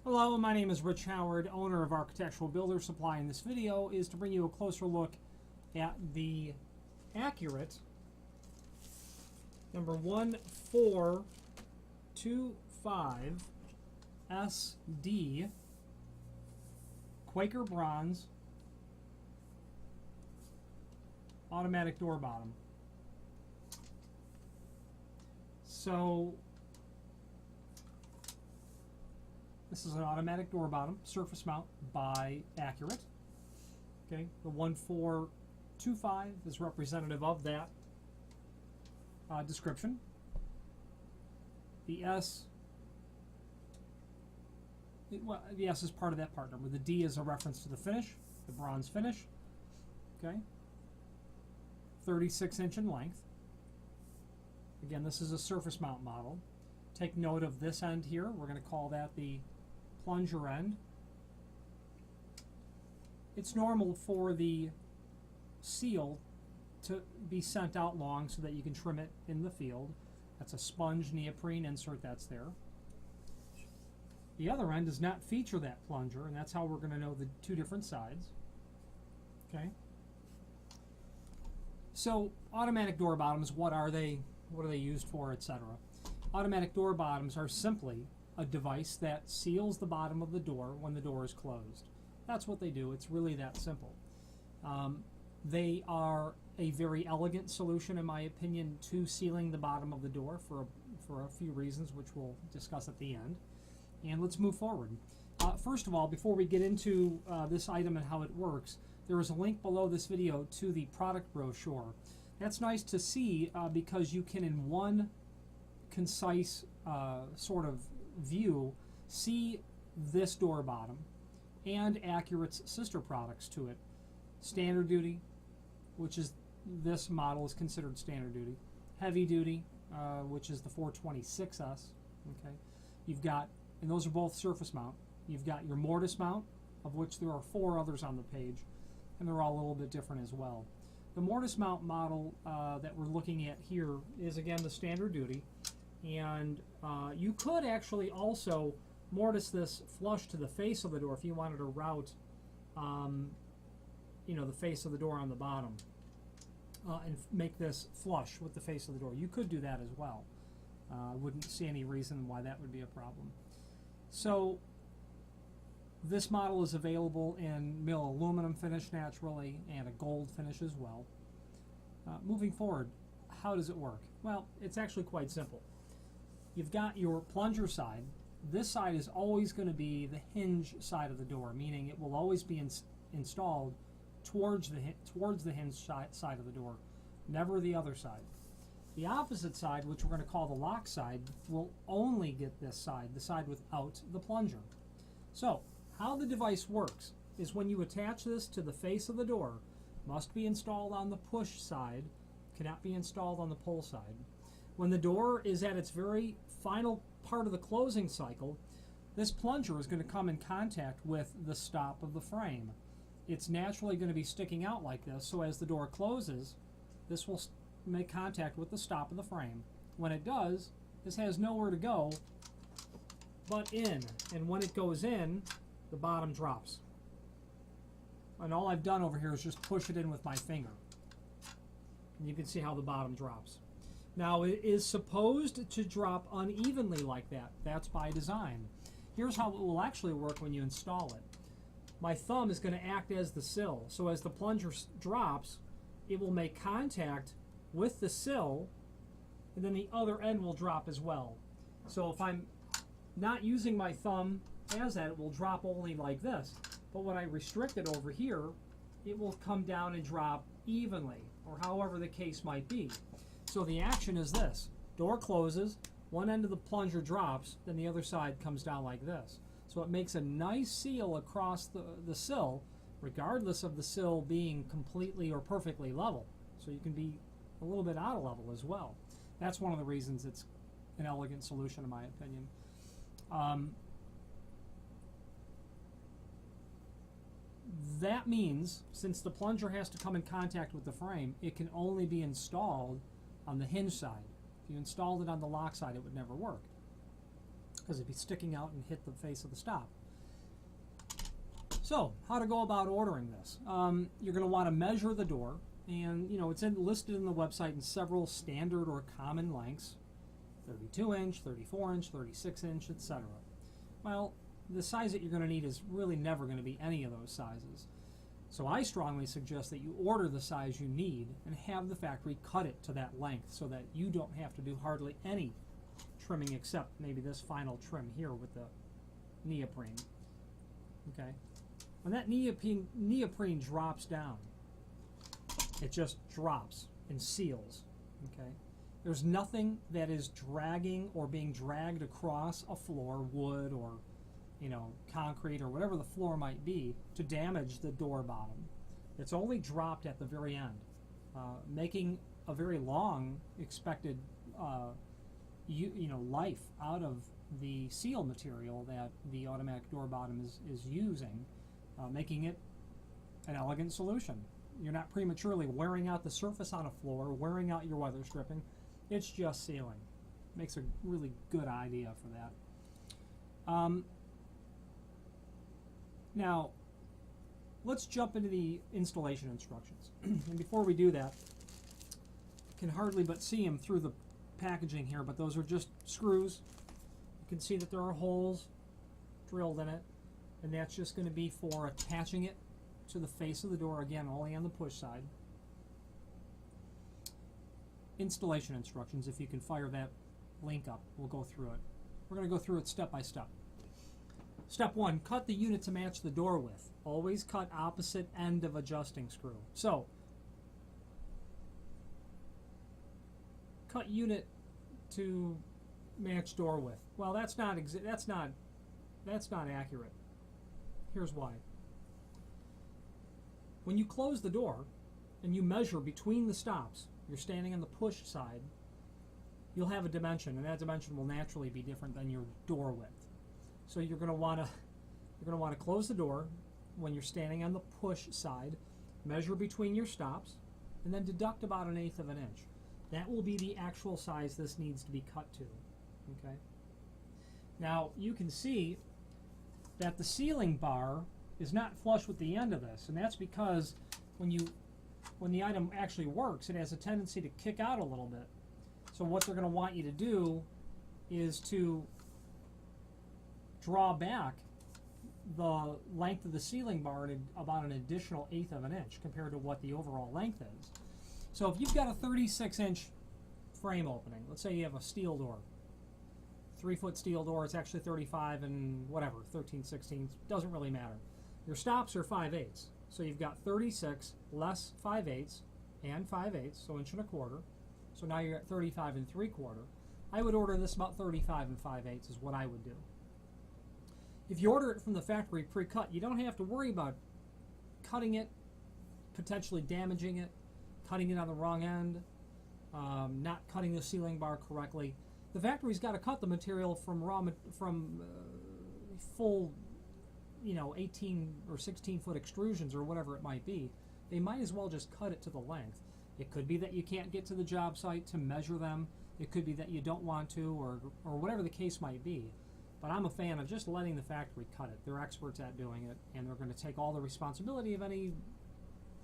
Hello, my name is Rich Howard, owner of Architectural Builder Supply, and this video is to bring you a closer look at the accurate number 1425 SD Quaker Bronze automatic door bottom. So this is an automatic door bottom, surface mount by Accurate. Okay, the 1425 is representative of that description. The S, the S is part of that part number. The D is a reference to the finish, the bronze finish. Okay, 36-inch in length. Again, this is a surface mount model. Take note of this end here. We're going to call that the plunger end. It's normal for the seal to be sent out long so that you can trim it in the field. That's a sponge neoprene insert that's there. The other end does not feature that plunger, and that's how we're going to know the two different sides. Okay. So automatic door bottoms, what are they used for, etc. Automatic door bottoms are simply a device that seals the bottom of the door when the door is closed. That's what they do. It's really that simple. They are a very elegant solution, in my opinion, to sealing the bottom of the door for a few reasons, which we'll discuss at the end. And let's move forward. First of all, before we get into this item and how it works, there is a link below this video to the product brochure. That's nice to see because you can, in one concise sort of view, see this door bottom and Accurate's sister products to it. Standard duty, which is this model is considered standard duty. Heavy duty, which is the 426S. Okay, you've got, and those are both surface mount. You've got your mortise mount, of which there are 4 others on the page, and they're all a little bit different as well. The mortise mount model that we're looking at here is, again, the standard duty, and you could actually also mortise this flush to the face of the door if you wanted to route the face of the door on the bottom and make this flush with the face of the door. You could do that as well. I wouldn't see any reason why that would be a problem. So this model is available in mill aluminum finish naturally and a gold finish as well. Moving forward, how does it work? Well, it's actually quite simple. You've got your plunger side. This side is always going to be the hinge side of the door, meaning it will always be installed towards the hinge side of the door, never the other side. The opposite side, which we're going to call the lock side, will only get this side, the side without the plunger. So, how the device works is when you attach this to the face of the door, must be installed on the push side, cannot be installed on the pull side. When the door is at its very final part of the closing cycle, this plunger is going to come in contact with the stop of the frame. It's naturally going to be sticking out like this, so as the door closes, this will make contact with the stop of the frame. When it does, this has nowhere to go but in, and when it goes in, the bottom drops. And all I've done over here is just push it in with my finger. And you can see how the bottom drops. Now, it is supposed to drop unevenly like that. That's by design. Here's how it will actually work when you install it. My thumb is going to act as the sill. So as the plunger drops, it will make contact with the sill, and then the other end will drop as well. So if I'm not using my thumb as that, it will drop only like this. But when I restrict it over here, it will come down and drop evenly, or however the case might be. So the action is this. Door closes, one end of the plunger drops, then the other side comes down like this. So it makes a nice seal across the sill, regardless of the sill being completely or perfectly level. So you can be a little bit out of level as well. That's one of the reasons it's an elegant solution, in my opinion. That means, since the plunger has to come in contact with the frame, it can only be installed on the hinge side. If you installed it on the lock side, it would never work. because it'd be sticking out and hit the face of the stop. So, how to go about ordering this? You're going to want to measure the door, and it's listed in the website in several standard or common lengths: 32-inch, 34-inch, 36-inch, etc. Well, the size that you're going to need is really never going to be any of those sizes. So I strongly suggest that you order the size you need and have the factory cut it to that length so that you don't have to do hardly any trimming except maybe this final trim here with the neoprene. Okay? When that neoprene drops down, it just drops and seals. Okay? There's nothing that is dragging or being dragged across a floor, wood or concrete or whatever the floor might be, to damage the door bottom. It's only dropped at the very end, making a very long expected life out of the seal material that the automatic door bottom is using, making it an elegant solution. You're not prematurely wearing out the surface on a floor, wearing out your weather stripping. It's just sealing. Makes a really good idea for that. Now, let's jump into the installation instructions. And before we do that, you can hardly but see them through the packaging here, but those are just screws. You can see that there are holes drilled in it, and that's just going to be for attaching it to the face of the door, again, only on the push side. Installation instructions, if you can fire that link up, we'll go through it. We're going to go through it step by step. Step 1, cut the unit to match the door width. Always cut opposite end of adjusting screw. So, cut unit to match door width. Well, that's not accurate. Here's why. When you close the door and you measure between the stops, you're standing on the push side, you'll have a dimension, and that dimension will naturally be different than your door width. So you're going to want to close the door when you're standing on the push side, measure between your stops, and then deduct about 1/8 of an inch. That will be the actual size this needs to be cut to. Okay. Now you can see that the sealing bar is not flush with the end of this, and that's because when the item actually works, it has a tendency to kick out a little bit. So what they're going to want you to do is to draw back the length of the sealing bar at about an additional 1/8 of an inch compared to what the overall length is. So if you've got a 36-inch frame opening, let's say you have a steel door, 3-foot steel door, it's actually 35 and whatever, 13/16, doesn't really matter. Your stops are 5/8, so you've got 36 less 5/8 and 5/8, so 1.25 inches. So now you're at 35 3/4. I would order this about 35 5/8 is what I would do. If you order it from the factory pre-cut, you don't have to worry about cutting it, potentially damaging it, cutting it on the wrong end, not cutting the sealing bar correctly. The factory's got to cut the material from full, 18 or 16-foot extrusions or whatever it might be. They might as well just cut it to the length. It could be that you can't get to the job site to measure them. It could be that you don't want to, or whatever the case might be. But I'm a fan of just letting the factory cut it. They're experts at doing it, and they're going to take all the responsibility of any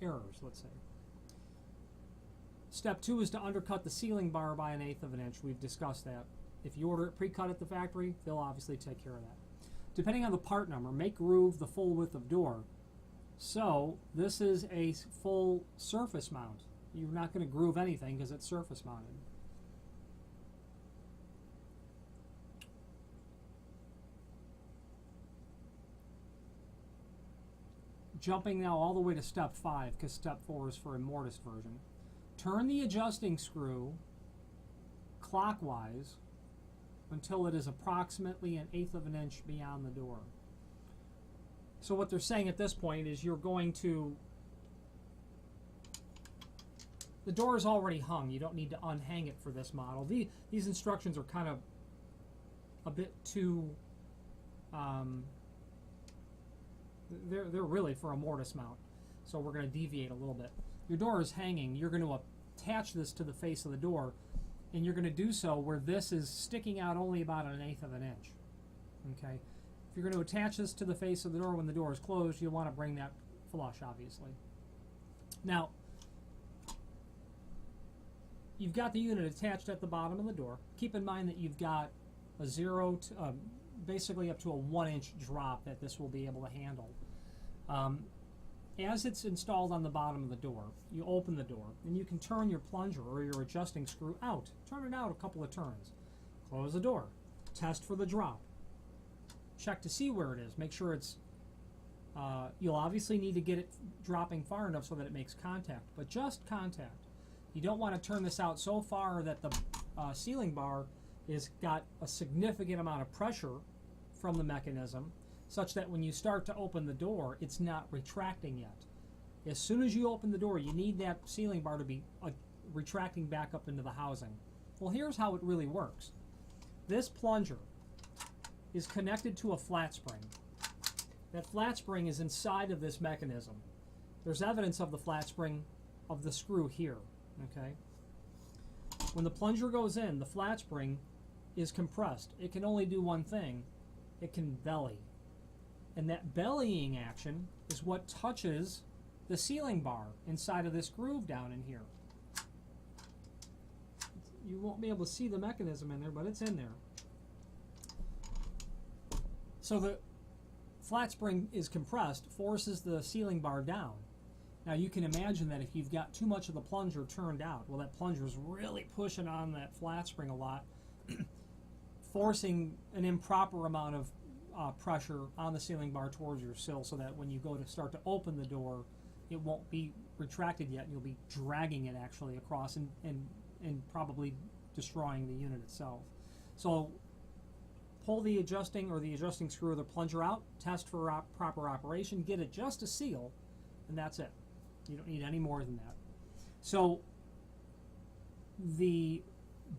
errors, let's say. Step 2 is to undercut the sealing bar by 1/8 of an inch. We've discussed that. If you order it pre-cut at the factory, they'll obviously take care of that. Depending on the part number, make groove the full width of door. So this is a full surface mount. You're not going to groove anything because it's surface mounted. Jumping now all the way to step 5, because step 4 is for a mortise version. Turn the adjusting screw clockwise until it is approximately 1/8 of an inch beyond the door. So what they're saying at this point is you're going to, the door is already hung. You don't need to unhang it for this model. These instructions are kind of a bit too, they're really for a mortise mount. So we're going to deviate a little bit. Your door is hanging. You're going to attach this to the face of the door, and you're going to do so where this is sticking out only about 1/8 of an inch. Okay, if you're going to attach this to the face of the door when the door is closed, you'll want to bring that flush, obviously. Now, you've got the unit attached at the bottom of the door. Keep in mind that you've got a basically up to a 1-inch drop that this will be able to handle. As it's installed on the bottom of the door, you open the door, and you can turn your plunger or your adjusting screw out. Turn it out a couple of turns. Close the door. Test for the drop. Check to see where it is. Make sure it's... you'll obviously need to get it dropping far enough so that it makes contact, but just contact. You don't want to turn this out so far that the sealing bar has got a significant amount of pressure from the mechanism, such that when you start to open the door, it's not retracting yet. As soon as you open the door, you need that sealing bar to be retracting back up into the housing. Well, here's how it really works. This plunger is connected to a flat spring. That flat spring is inside of this mechanism. There's evidence of the flat spring of the screw here. Okay. When the plunger goes in, the flat spring is compressed. It can only do one thing. It can belly. And that bellying action is what touches the sealing bar inside of this groove down in here. You won't be able to see the mechanism in there, but it's in there. So the flat spring is compressed, forces the sealing bar down. Now you can imagine that if you've got too much of the plunger turned out, well, that plunger is really pushing on that flat spring a lot, forcing an improper amount of pressure on the sealing bar towards your sill, so that when you go to start to open the door, it won't be retracted yet. You'll be dragging it actually across and probably destroying the unit itself. So pull the adjusting screw or the plunger out, test for proper operation, get it just to seal, and that's it. You don't need any more than that. So the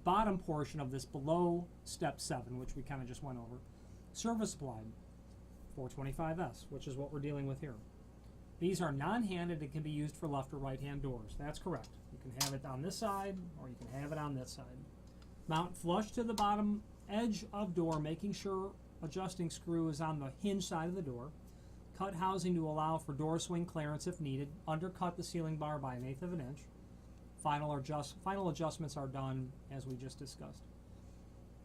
bottom portion of this below step 7, which we kind of just went over, service applied 425S, which is what we're dealing with here. These are non-handed and can be used for left or right hand doors. That's correct. You can have it on this side or you can have it on this side. Mount flush to the bottom edge of door, making sure adjusting screw is on the hinge side of the door. Cut housing to allow for door swing clearance if needed. Undercut the sealing bar by 1/8 of an inch. Final adjustments are done as we just discussed.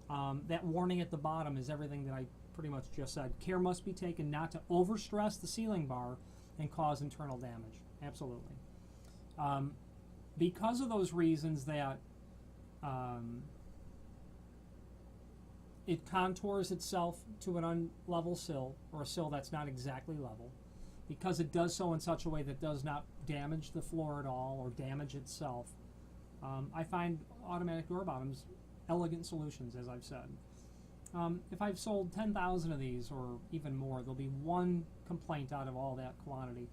That warning at the bottom is everything that I pretty much just said. Care must be taken not to overstress the sealing bar and cause internal damage. Absolutely. Because of those reasons that it contours itself to an unlevel sill, or a sill that's not exactly level, because it does so in such a way that does not damage the floor at all or damage itself, I find automatic door bottoms elegant solutions, as I've said. If I've sold 10,000 of these or even more, there'll be one complaint out of all that quantity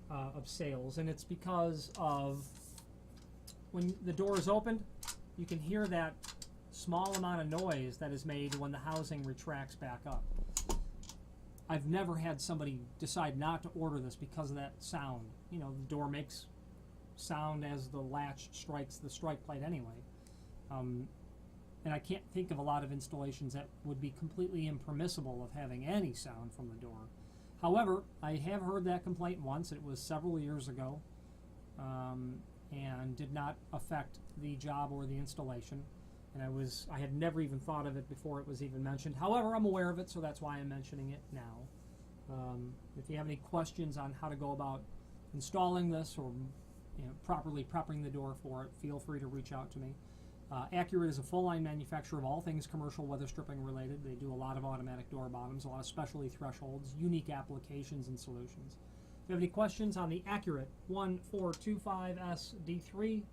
of sales, and it's because of when the door is opened, you can hear that small amount of noise that is made when the housing retracts back up. I've never had somebody decide not to order this because of that sound. You know, the door makes sound as the latch strikes the strike plate anyway. And I can't think of a lot of installations that would be completely impermissible of having any sound from the door. However, I have heard that complaint once. It was several years ago, and did not affect the job or the installation. And I had never even thought of it before it was even mentioned. However, I'm aware of it, so that's why I'm mentioning it now. If you have any questions on how to go about installing this or properly prepping the door for it, feel free to reach out to me. Accurate is a full-line manufacturer of all things commercial weather stripping related. They do a lot of automatic door bottoms, a lot of specialty thresholds, unique applications and solutions. If you have any questions on the Accurate 1425S D3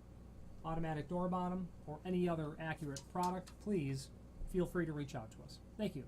automatic door bottom or any other Accurate product, please feel free to reach out to us. Thank you.